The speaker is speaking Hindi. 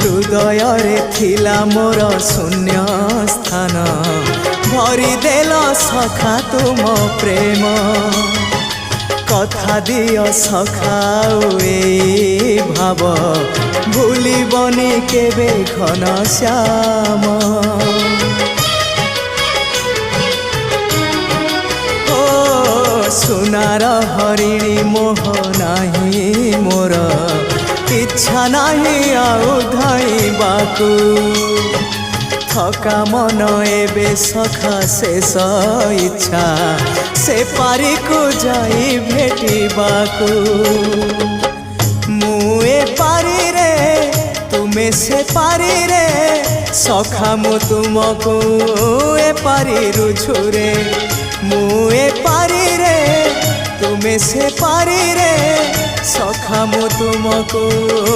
हृदय थिला मोर शून्य स्थान भरी देल सखा तुम प्रेम कथा दियो सखाओ ए भाव भूलिबनी केबे घन श्याम ओ सुनार हरिणी मोह नाही मोर इच्छा नाही आउ धाइबाकू थका मन एबे सखा शेष इच्छा से पारी को जाई भेटिबाकू मुए पारी रे तुमे से पारी रे सखा मु तुमको ए पारी रुझुरे मुए पारी रे तुमे से पारी रे सखा मु तुमको।